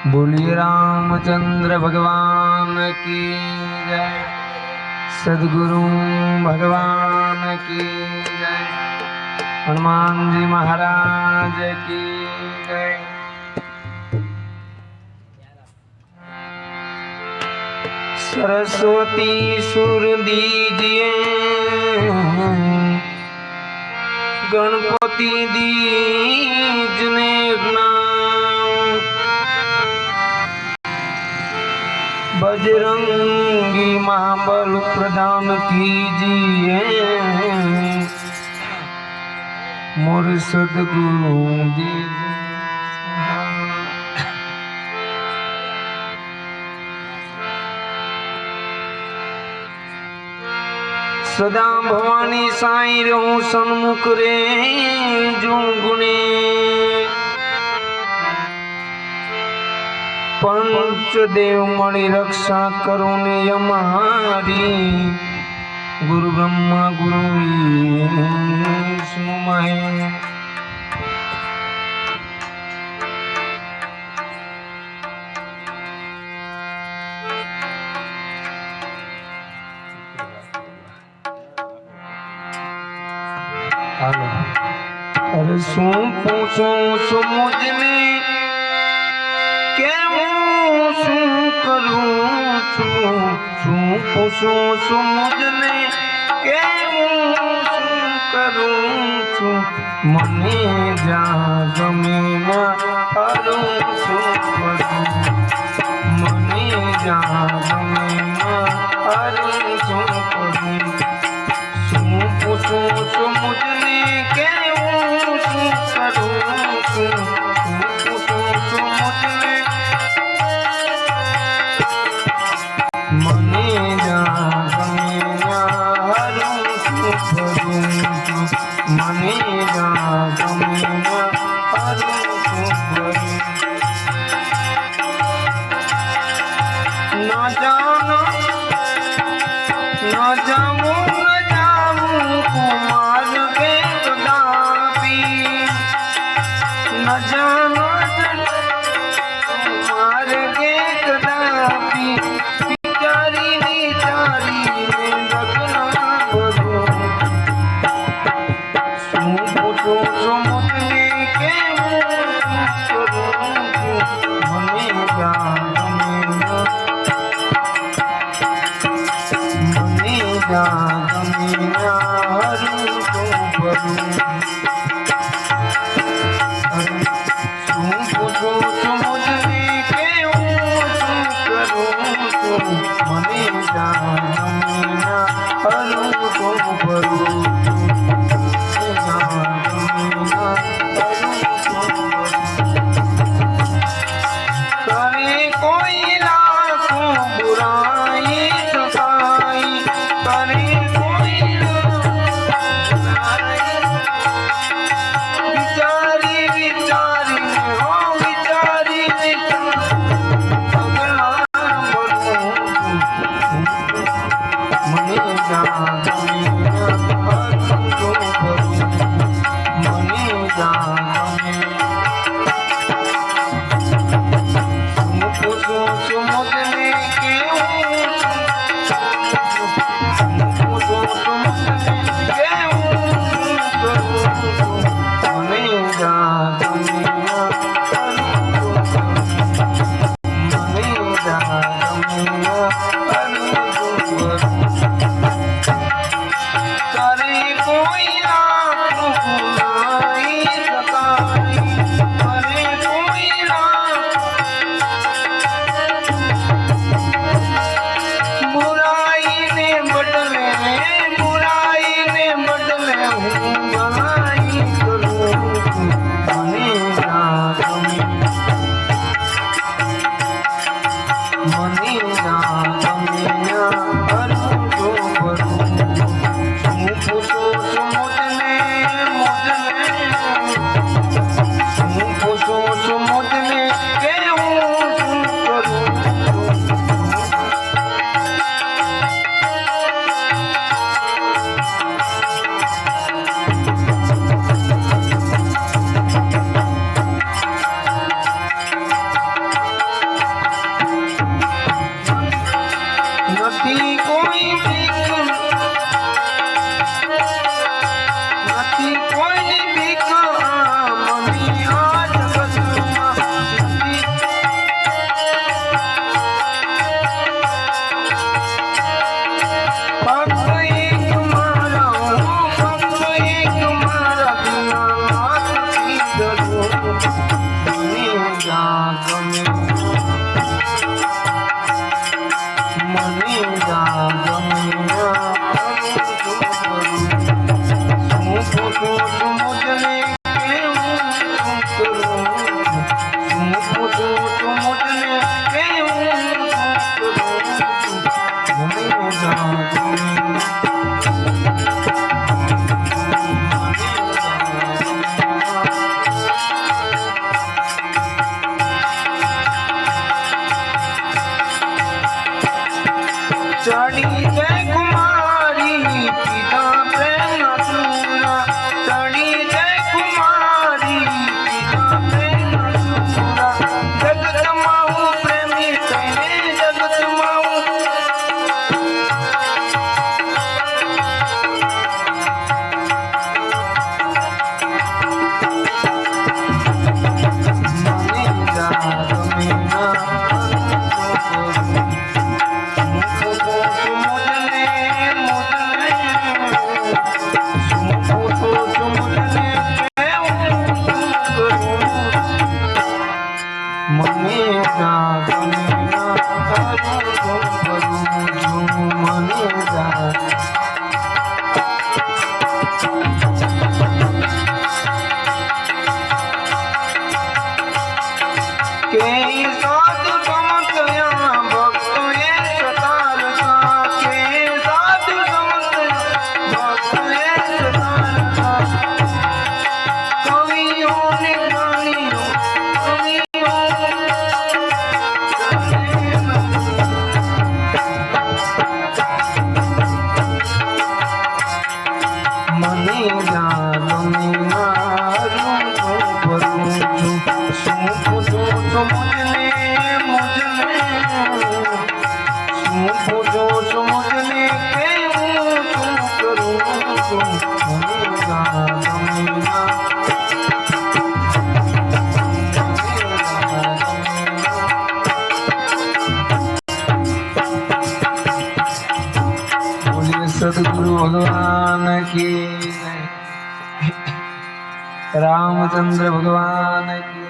बोलिए रामचंद्र भगवान की जय, सदगुरु भगवान की जय, हनुमान जी महाराज की जय। सरस्वती सुर दीजिए, गणपति दीजने बजरंगी महाबल प्रदान कीजिए, मोर सदगुरु दीजिए। सदा भवानी साई रहूं सन्मुख रे जो गुणे, पंचदेव मणि रक्षा करो ने यमारी, गुरु ब्रह्मा गुरु विष्णु महेश। अरे सू पूछो सो मुझने पूछो सो मुझने करूं छू, मने जाग में करूं छू, मने जाग में करूं छू। पूछो सो मुझने करूं छू, पूछो सो मुझने मने जाग में मने जाग में ना जानो ना जाऊं न जाऊं कुमार के कदापि, न जानो कुमार के कदापि, विचारी विचारी में रखना भरो। पूछो सो मुझने के करूं मने जाग में मने जाग ગમે મને જા ગમે હું પૂછું છું મુજને કેવું કરું હું પૂછું છું મુજને કેવું કરું મને જા ગમે चढ़ी जय कुमारी पिता प्रेम सूरा चढ़ी जय कुमारी पिता प्रेम सूरा जगत माऊ प्रेमी तेने जगत माऊ मने जा गमे ना મને જા ગમે ના તારું કરું મને જા કે સાધુ સમજયા ભક્તોએ સતારતા કે સાધુ સમજયા ભક્તોએ સતારતા કવિઓને જ્ઞાનીઓ મને જા ગમે મારું ભરું છું શું પૂછું છું મુજને શું પૂછું છું મુજને કેવું શું કરું છું મને જા ગમે ના सदगुरु भगवान की रामचंद्र भगवान की